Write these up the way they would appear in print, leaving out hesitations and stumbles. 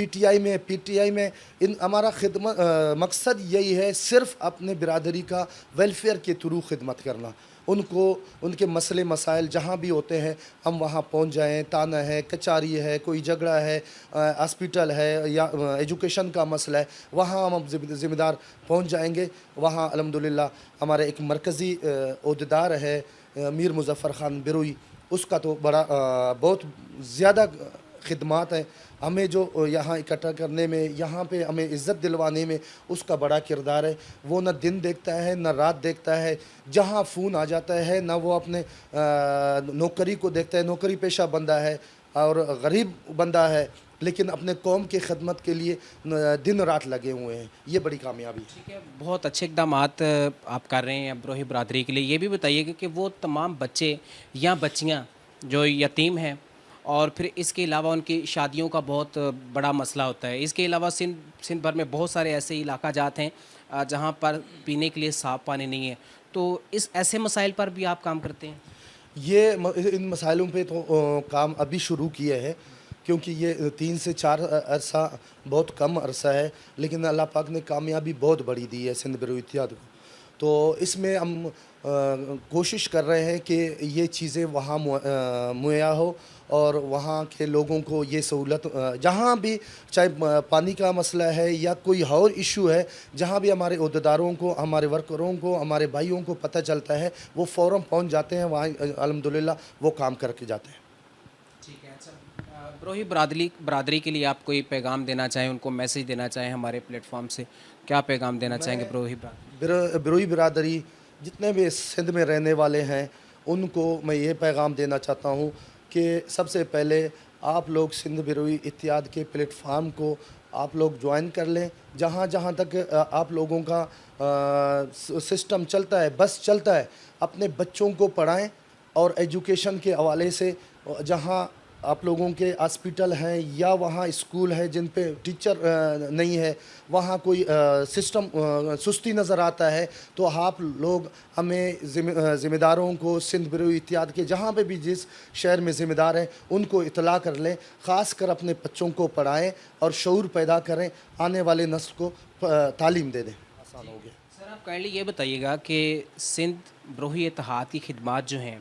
P T I میں ہمارا مقصد یہی ہے صرف اپنے برادری کا ویلفیئر کے تھرو خدمت کرنا. ان کے مسئلے مسائل جہاں بھی ہوتے ہیں ہم وہاں پہنچ جائیں. تانا ہے, کچاری ہے, کوئی جھگڑا ہے, ہاسپیٹل ہے یا ایجوکیشن کا مسئلہ ہے, وہاں ہم ذمہ دار پہنچ جائیں گے. وہاں الحمدللہ ہمارے ایک مرکزی عہدیدار ہے میر مظفر خان بروئی, اس کا تو بہت زیادہ خدمات ہیں. ہمیں جو یہاں اکٹھا کرنے میں, یہاں پہ ہمیں عزت دلوانے میں اس کا بڑا کردار ہے. وہ نہ دن دیکھتا ہے نہ رات دیکھتا ہے. جہاں فون آ جاتا ہے نہ وہ اپنے نوکری کو دیکھتا ہے. نوکری پیشہ بندہ ہے اور غریب بندہ ہے, لیکن اپنے قوم کی خدمت کے لیے دن رات لگے ہوئے ہیں. یہ بڑی کامیابی ہے. ٹھیک ہے, بہت اچھے اقدامات آپ کر رہے ہیں بروہی برادری کے لیے. یہ بھی بتائیے کہ وہ تمام بچے یا بچیاں جو یتیم ہیں اور پھر اس کے علاوہ ان کی شادیوں کا بہت بڑا مسئلہ ہوتا ہے. اس کے علاوہ سندھ بھر میں بہت سارے ایسے علاقہ جات ہیں جہاں پر پینے کے لیے صاف پانی نہیں ہے, تو اس ایسے مسائل پر بھی آپ کام کرتے ہیں؟ ان مسائلوں پہ تو کام ابھی شروع کیے ہیں, کیونکہ یہ 3 سے 4 عرصہ بہت کم عرصہ ہے, لیکن اللہ پاک نے کامیابی بہت بڑی دی ہے سندھ بروئی اتحاد کو. تو اس میں ہم کوشش کر رہے ہیں کہ یہ چیزیں وہاں مہیا ہو اور وہاں کے لوگوں کو یہ سہولت, جہاں بھی چاہے پانی کا مسئلہ ہے یا کوئی اور ایشو ہے, جہاں بھی ہمارے عہدیداروں کو, ہمارے ورکروں کو, ہمارے بھائیوں کو پتہ چلتا ہے وہ فوراً پہنچ جاتے ہیں وہاں, الحمدللہ وہ کام کر کے جاتے ہیں. ٹھیک ہے. اچھا, بروہی برادری کے لیے آپ کوئی پیغام دینا چاہیں, ان کو میسیج دینا چاہیں ہمارے پلیٹ فارم سے, کیا پیغام دینا چاہیں گے بروہی برادری؟ بروئی برادری جتنے بھی سندھ میں رہنے والے ہیں ان کو میں یہ پیغام دینا چاہتا ہوں کہ سب سے پہلے آپ لوگ سندھ بروئی اتحاد کے پلیٹ فارم کو آپ لوگ جوائن کر لیں. جہاں تک آپ لوگوں کا سسٹم چلتا ہے, بس چلتا ہے, اپنے بچوں کو پڑھائیں. اور ایجوکیشن کے حوالے سے جہاں آپ لوگوں کے ہاسپیٹل ہیں یا وہاں اسکول ہے جن پہ ٹیچر نہیں ہے, وہاں کوئی سسٹم سستی نظر آتا ہے, تو آپ لوگ ہمیں ذمہ داروں کو سندھ بروئی اتحاد کے جہاں پہ بھی جس شہر میں ذمہ دار ہیں ان کو اطلاع کر لیں. خاص کر اپنے بچوں کو پڑھائیں اور شعور پیدا کریں, آنے والے نسل کو تعلیم دے دیں. آسان ہو گیا. سر, آپ کائنڈلی یہ بتائیے گا کہ سندھ بروہی اتحاد کی خدمات جو ہیں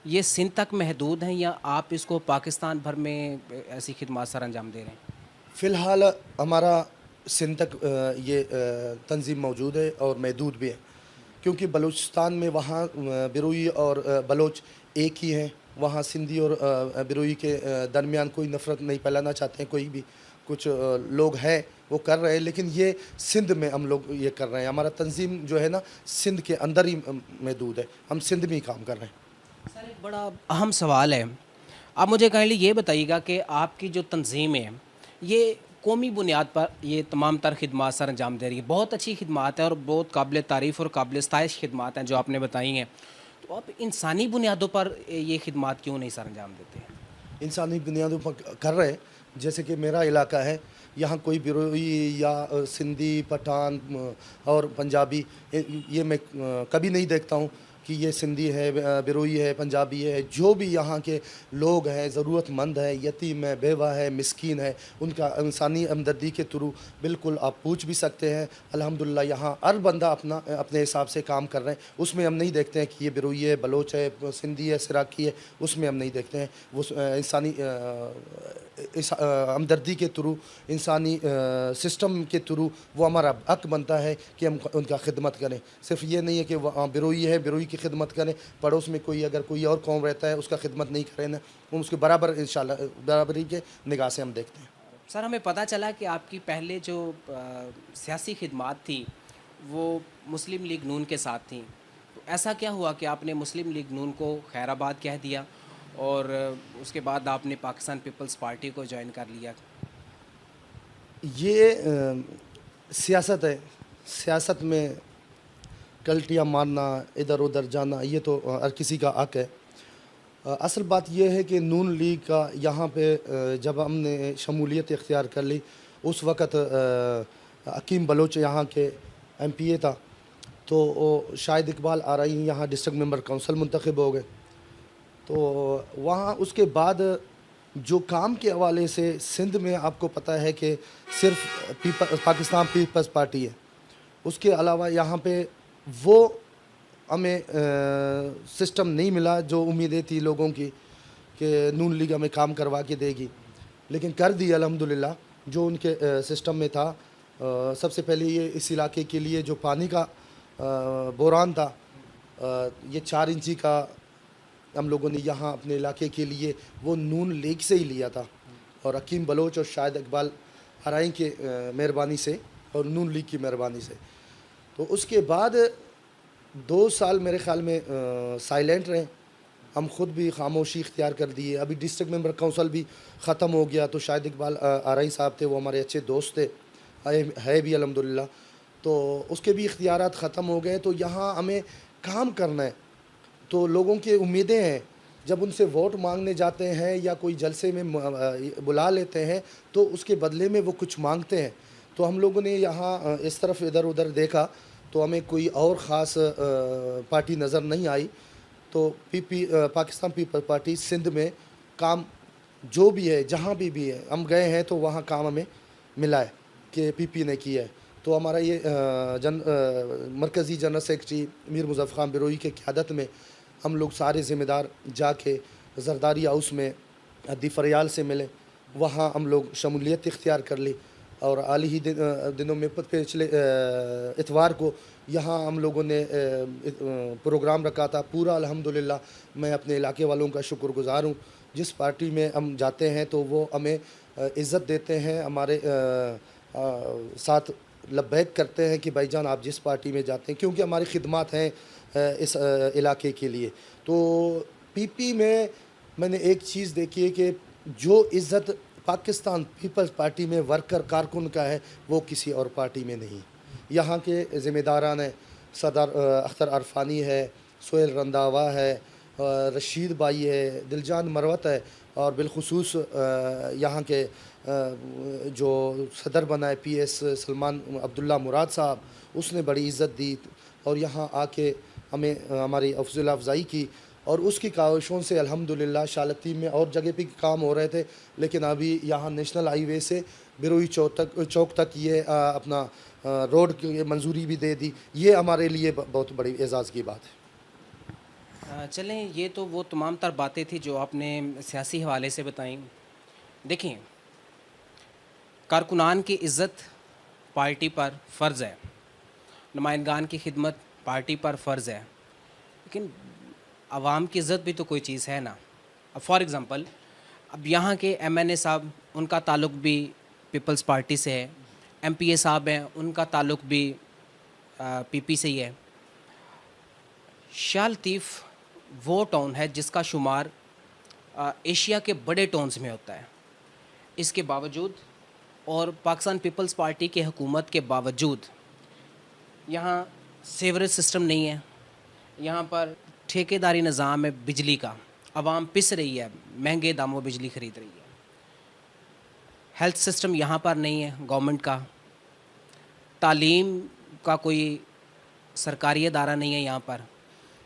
یہ سندھ تک محدود ہیں یا آپ اس کو پاکستان بھر میں ایسی خدمات سر انجام دے رہے ہیں؟ فی الحال ہمارا سندھ تک یہ تنظیم موجود ہے اور محدود بھی ہے, کیونکہ بلوچستان میں وہاں بروئی اور بلوچ ایک ہی ہیں. وہاں سندھی اور بروئی کے درمیان کوئی نفرت نہیں پھیلانا چاہتے ہیں کوئی بھی. کچھ لوگ ہیں وہ کر رہے ہیں, لیکن یہ سندھ میں ہم لوگ یہ کر رہے ہیں. ہمارا تنظیم جو ہے نا سندھ کے اندر ہی محدود ہے, ہم سندھ میں ہی کام کر رہے ہیں. سر, ایک بڑا اہم سوال ہے, آپ مجھے کائنڈلی یہ بتائیے گا کہ آپ کی جو تنظیم ہے یہ قومی بنیاد پر یہ تمام تر خدمات سر انجام دے رہی ہے. بہت اچھی خدمات ہیں اور بہت قابل تعریف اور قابل ستائش خدمات ہیں جو آپ نے بتائی ہیں, تو آپ انسانی بنیادوں پر یہ خدمات کیوں نہیں سر انجام دیتے ہیں؟ انسانی بنیادوں پر کر رہے ہیں. جیسے کہ میرا علاقہ ہے, یہاں کوئی بروئی یا سندھی, پٹھان اور پنجابی یہ میں کبھی نہیں دیکھتا ہوں کہ یہ سندھی ہے, بروئی ہے, پنجابی ہے. جو بھی یہاں کے لوگ ہیں, ضرورت مند ہے, یتیم ہے, بیوہ ہے, مسکین ہے, ان کا انسانی ہمدردی کے تھرو بالکل آپ پوچھ بھی سکتے ہیں. الحمدللہ یہاں ہر بندہ اپنے حساب سے کام کر رہے ہیں. اس میں ہم نہیں دیکھتے ہیں کہ یہ بروئی ہے, بلوچ ہے, سندھی ہے, سراکی ہے, اس میں ہم نہیں دیکھتے ہیں. وہ انسانی ہمدردی کے تھرو, انسانی سسٹم کے تھرو وہ ہمارا حق بنتا ہے کہ ہم ان کا خدمت کریں. صرف یہ نہیں ہے کہ وہ بروئی ہے, بروئی کی خدمت کریں, پڑوس میں کوئی اگر کوئی اور قوم رہتا ہے اس کا خدمت نہیں کریں نا, ہم اس کے برابر انشاءاللہ برابری کے نگاہ سے ہم دیکھتے ہیں. سر, ہمیں پتہ چلا کہ آپ کی پہلے جو سیاسی خدمات تھیں وہ مسلم لیگ نون کے ساتھ تھیں, تو ایسا کیا ہوا کہ آپ نے مسلم لیگ نون کو خیر آباد کہہ دیا اور اس کے بعد آپ نے پاکستان پیپلز پارٹی کو جوائن کر لیا؟ یہ سیاست ہے. سیاست میں کلٹیاں مارنا, ادھر ادھر جانا, یہ تو ہر کسی کا حق ہے. اصل بات یہ ہے کہ نون لیگ کا یہاں پہ جب ہم نے شمولیت اختیار کر لی, اس وقت حکیم بلوچ یہاں کے ایم پی اے تھا, تو شاہد اقبال آرائی یہاں ڈسٹرکٹ ممبر کونسل منتخب ہو گئے. تو وہاں اس کے بعد جو کام کے حوالے سے سندھ میں آپ کو پتہ ہے کہ صرف پاکستان پیپلز پارٹی ہے، اس کے علاوہ یہاں پہ وہ ہمیں سسٹم نہیں ملا جو امیدیں تھی لوگوں کی کہ نون لیگ ہمیں کام کروا کے دے گی، لیکن کر دی الحمدللہ جو ان کے سسٹم میں تھا۔ سب سے پہلے یہ اس علاقے کے لیے جو پانی کا بحران تھا، یہ 4 انچی کا ہم لوگوں نے یہاں اپنے علاقے کے لیے وہ نون لیگ سے ہی لیا تھا، اور حکیم بلوچ اور شاہد اقبال ہرائی کے مہربانی سے اور نون لیگ کی مہربانی سے۔ تو اس کے بعد 2 سال میرے خیال میں سائلنٹ رہے، ہم خود بھی خاموشی اختیار کر دیے۔ ابھی ڈسٹرکٹ ممبر کونسل بھی ختم ہو گیا، تو شاہد اقبال آرائی صاحب تھے، وہ ہمارے اچھے دوست تھے، ہے بھی الحمدللہ، تو اس کے بھی اختیارات ختم ہو گئے۔ تو یہاں ہمیں کام کرنا ہے، تو لوگوں کی امیدیں ہیں، جب ان سے ووٹ مانگنے جاتے ہیں یا کوئی جلسے میں بلا لیتے ہیں تو اس کے بدلے میں وہ کچھ مانگتے ہیں۔ تو ہم لوگوں نے یہاں اس طرف ادھر ادھر دیکھا تو ہمیں کوئی اور خاص پارٹی نظر نہیں آئی، تو پاکستان پیپل پارٹی سندھ میں کام جو بھی ہے، جہاں بھی ہے، ہم گئے ہیں تو وہاں کام ہمیں ملا ہے کہ پی پی نے کیا ہے۔ تو ہمارا یہ مرکزی جنرل سیکرٹری میر مظفر خان بروئی کے قیادت میں ہم لوگ سارے ذمہ دار جا کے زرداری ہاؤس میں عدی فریال سے ملے، وہاں ہم لوگ شمولیت اختیار کر لی، اور حال ہی دنوں میں پچھلے اتوار کو یہاں ہم لوگوں نے پروگرام رکھا تھا پورا۔ الحمدللہ میں اپنے علاقے والوں کا شکر گزار ہوں، جس پارٹی میں ہم جاتے ہیں تو وہ ہمیں عزت دیتے ہیں، ہمارے ساتھ لبیک کرتے ہیں کہ بھائی جان آپ جس پارٹی میں جاتے ہیں، کیونکہ ہماری خدمات ہیں اس علاقے کے لیے۔ تو پی پی میں نے ایک چیز دیکھی ہے کہ جو عزت پاکستان پیپلز پارٹی میں ورکر کارکن کا ہے وہ کسی اور پارٹی میں نہیں۔ یہاں کے ذمہ داران ہیں، صدر اختر عرفانی ہے، سہیل رنداوا ہے، رشید بھائی ہے، دلجان مروت ہے، اور بالخصوص یہاں کے جو صدر بنا ہے پی ایس سلمان عبداللہ مراد صاحب، اس نے بڑی عزت دی اور یہاں آ کے ہمیں ہماری افضل افزائی کی، اور اس کی کاوشوں سے الحمدللہ شالتین میں اور جگہ پہ کام ہو رہے تھے، لیکن ابھی یہاں نیشنل ہائی وے سے بروئی چوک تک یہ اپنا روڈ کی منظوری بھی دے دی۔ یہ ہمارے لیے بہت بڑی اعزاز کی بات ہے۔ چلیں، یہ تو وہ تمام تر باتیں تھیں جو آپ نے سیاسی حوالے سے بتائیں۔ دیکھیں، کارکنان کی عزت پارٹی پر فرض ہے، نمائندگان کی خدمت پارٹی پر فرض ہے، لیکن عوام کی عزت بھی تو کوئی چیز ہے نا۔ اب فار ایگزامپل، اب یہاں کے ایم این اے صاحب، ان کا تعلق بھی پیپلز پارٹی سے ہے، ایم پی اے صاحب ہیں، ان کا تعلق بھی پی پی سے ہی ہے۔ شاہ لطیف وہ ٹاؤن ہے جس کا شمار ایشیا کے بڑے ٹاؤنز میں ہوتا ہے، اس کے باوجود اور پاکستان پیپلز پارٹی کے حکومت کے باوجود یہاں سیوریج سسٹم نہیں ہے، یہاں پر ٹھیکیداری نظام ہے بجلی کا، عوام پس رہی ہے، مہنگے داموں بجلی خرید رہی ہے۔ ہیلتھ سسٹم یہاں پر نہیں ہے گورنمنٹ کا، تعلیم کا کوئی سرکاری ادارہ نہیں ہے یہاں پر۔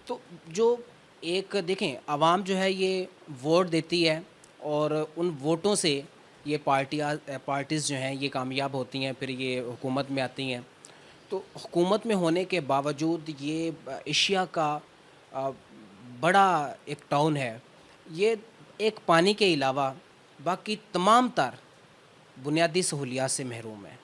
تو جو ایک دیکھیں، عوام جو ہے یہ ووٹ دیتی ہے، اور ان ووٹوں سے یہ پارٹیز جو ہیں یہ کامیاب ہوتی ہیں، پھر یہ حکومت میں آتی ہیں۔ تو حکومت میں ہونے کے باوجود یہ ایشیا کا بڑا ایک ٹاؤن ہے، یہ ایک پانی کے علاوہ باقی تمام تر بنیادی سہولیات سے محروم ہے۔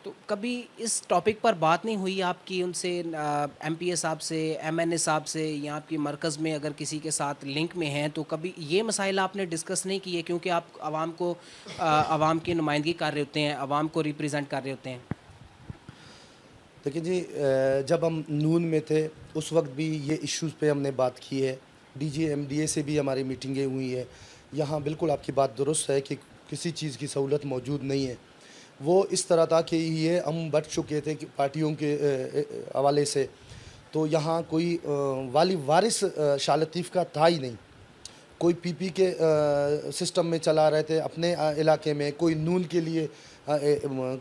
تو کبھی اس ٹاپک پر بات نہیں ہوئی آپ کی ان سے، ایم پی اے صاحب سے، ایم این اے صاحب سے، یا آپ کی مرکز میں اگر کسی کے ساتھ لنک میں ہیں تو کبھی یہ مسائل آپ نے ڈسکس نہیں کیے؟ کیونکہ آپ عوام کی نمائندگی کر رہے ہوتے ہیں، عوام کو ریپریزنٹ کر رہے ہوتے ہیں۔ دیکھیں جی، جب ہم نون میں تھے اس وقت بھی یہ ایشوز پہ ہم نے بات کی ہے، D G M D A سے بھی ہماری میٹنگیں ہوئی ہیں۔ یہاں بالکل آپ کی بات درست ہے کہ کسی چیز کی سہولت موجود نہیں ہے۔ وہ اس طرح تھا کہ یہ ہم بٹ چکے تھے کہ پارٹیوں کے حوالے سے، تو یہاں کوئی والی وارث شاہ لطیف کا تھا ہی نہیں۔ کوئی پی پی کے سسٹم میں چلا رہے تھے اپنے علاقے میں، کوئی نون کے لیے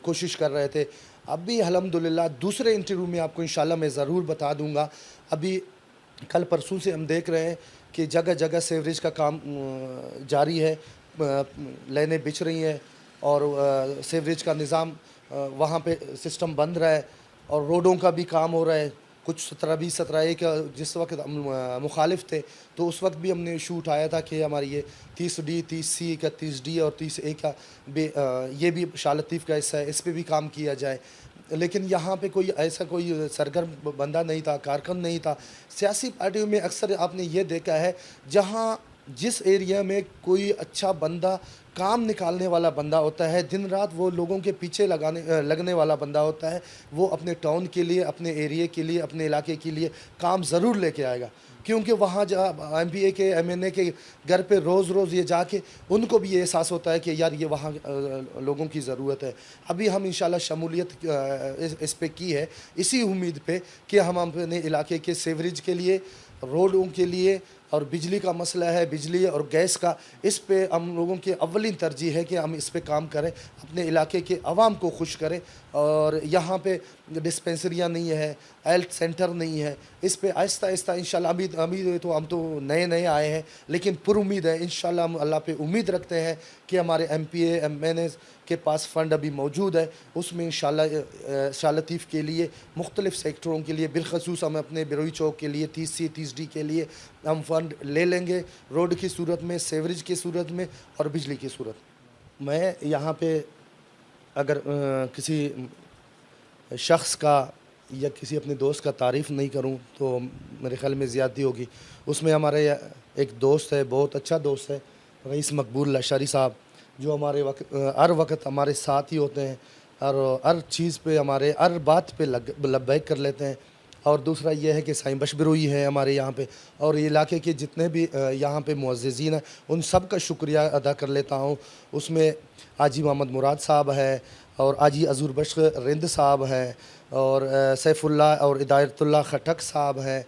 کوشش کر رہے تھے۔ اب بھی الحمدللہ دوسرے انٹرویو میں آپ کو انشاءاللہ میں ضرور بتا دوں گا، ابھی کل پرسوں سے ہم دیکھ رہے ہیں کہ جگہ جگہ سیوریج کا کام جاری ہے، لائنیں بچھ رہی ہیں اور سیوریج کا نظام وہاں پہ سسٹم بند رہا ہے اور روڈوں کا بھی کام ہو رہا ہے. کچھ 17-20-17 کا جس وقت ہم مخالف تھے تو اس وقت بھی ہم نے ایشو اٹھایا تھا کہ ہماری یہ 30D 30C 31D اور 30A کا یہ بھی شاہ لطیف کا حصہ ہے, اس پہ بھی کام کیا جائے. لیکن یہاں پہ کوئی ایسا کوئی سرگرم بندہ نہیں تھا, کارکن نہیں تھا. سیاسی پارٹیوں میں اکثر آپ نے یہ دیکھا ہے جہاں جس ایریا میں کوئی اچھا بندہ کام نکالنے والا بندہ ہوتا ہے, دن رات وہ لوگوں کے پیچھے لگنے والا بندہ ہوتا ہے, وہ اپنے ٹاؤن کے لیے, اپنے ایریے کے لیے, اپنے علاقے کے لیے کام ضرور لے کے آئے گا. کیونکہ وہاں MPA کے MNA کے گھر پہ روز روز یہ جا کے ان کو بھی یہ احساس ہوتا ہے کہ یار یہ وہاں لوگوں کی ضرورت ہے. ابھی ہم انشاءاللہ شمولیت اس پہ کی ہے اسی امید پہ کہ ہم اپنے علاقے کے سیوریج کے لیے, روڈوں کے لیے اور بجلی کا مسئلہ ہے, بجلی اور گیس کا, اس پہ ہم لوگوں کی اولین ترجیح ہے کہ ہم اس پہ کام کریں, اپنے علاقے کے عوام کو خوش کریں. اور یہاں پہ ڈسپینسریاں نہیں ہے, ہیلتھ سینٹر نہیں ہے, اس پہ آہستہ آہستہ انشاءاللہ ابھی تو ہم تو نئے آئے ہیں لیکن پر امید ہے انشاءاللہ. ہم اللہ پہ امید رکھتے ہیں کہ ہمارے MPA MNA کے پاس فنڈ ابھی موجود ہے, اس میں انشاءاللہ شاہ لطیف کے لیے مختلف سیکٹروں کے لیے, بالخصوص ہم اپنے بروئی چوک کے لیے 30C 30D کے لیے ہم فنڈ لے لیں گے, روڈ کی صورت میں, سیوریج کی صورت میں اور بجلی کی صورت میں. میں یہاں پہ اگر کسی شخص کا یا کسی اپنے دوست کا تعریف نہیں کروں تو میرے خیال میں زیادتی ہوگی. اس میں ہمارے ایک دوست ہے, بہت اچھا دوست ہے, رئیس مقبول لاشاری صاحب, جو ہمارے ہر وقت ہمارے ساتھ ہی ہوتے ہیں اور ہر چیز پہ ہمارے ہر بات پہ لبیک کر لیتے ہیں. اور دوسرا یہ ہے کہ سائیں بش بروئی ہے ہمارے یہاں پہ, اور علاقے کے جتنے بھی یہاں پہ معززین ہیں ان سب کا شکریہ ادا کر لیتا ہوں. اس میں حاجی محمد مراد صاحب ہے اور حاجی عذور بخش رند صاحب ہیں اور سیف اللہ اور ہدایت اللہ خٹک صاحب ہیں,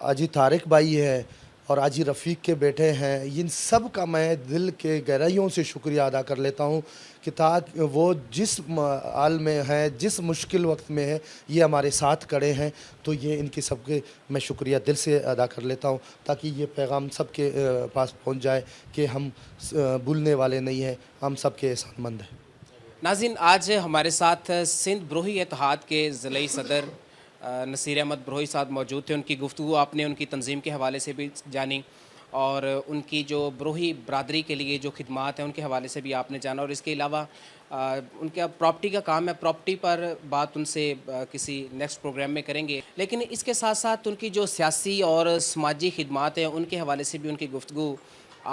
حاجی طارق بھائی ہے اور حاجی رفیق کے بیٹے ہیں. ان سب کا میں دل کے گہرائیوں سے شکریہ ادا کر لیتا ہوں کہ تاکہ وہ جس حال میں ہیں, جس مشکل وقت میں ہیں, یہ ہمارے ساتھ کھڑے ہیں. تو یہ ان کے سب کے میں شکریہ دل سے ادا کر لیتا ہوں تاکہ یہ پیغام سب کے پاس پہنچ جائے کہ ہم بھولنے والے نہیں ہیں, ہم سب کے احسان مند ہیں. ناظرین, آج ہمارے ساتھ سندھ بروہی اتحاد کے ضلعی صدر نصیر احمد بروہی صاحب موجود تھے. ان کی گفتگو آپ نے ان کی تنظیم کے حوالے سے بھی جانی اور ان کی جو بروہی برادری کے لیے جو خدمات ہیں ان کے حوالے سے بھی آپ نے جانا, اور اس کے علاوہ ان کا پراپرٹی کا کام ہے, پراپرٹی پر بات ان سے کسی نیکسٹ پروگرام میں کریں گے. لیکن اس کے ساتھ ساتھ ان کی جو سیاسی اور سماجی خدمات ہیں ان کے حوالے سے بھی ان کی گفتگو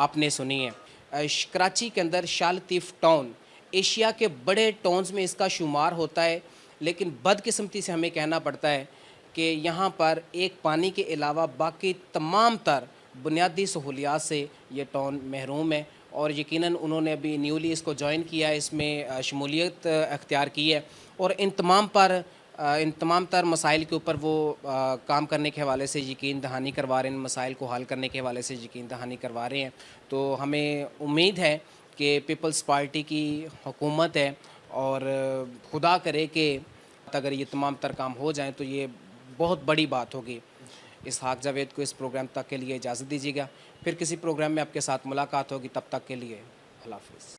آپ نے سنی ہے. کراچی کے اندر شاہ لطیف ٹاؤن ایشیا کے بڑے ٹاؤنز میں اس کا شمار ہوتا ہے, لیکن بدقسمتی سے ہمیں کہنا پڑتا ہے کہ یہاں پر ایک پانی کے علاوہ باقی تمام تر بنیادی سہولیات سے یہ ٹاؤن محروم ہے. اور یقیناً انہوں نے ابھی نیولی اس کو جوائن کیا ہے, اس میں شمولیت اختیار کی ہے اور ان تمام تر مسائل کے اوپر وہ کام کرنے کے حوالے سے یقین دہانی کروا رہے ہیں, ان مسائل کو حل کرنے کے حوالے سے یقین دہانی کروا رہے ہیں. تو ہمیں امید ہے کہ پیپلز پارٹی کی حکومت ہے اور خدا کرے کہ اگر یہ تمام تر کام ہو جائیں تو یہ بہت بڑی بات ہوگی. اسحاق جاوید کو اس پروگرام تک کے لیے اجازت دیجیے گا, پھر کسی پروگرام میں آپ کے ساتھ ملاقات ہوگی. تب تک کے لیے اللہ حافظ.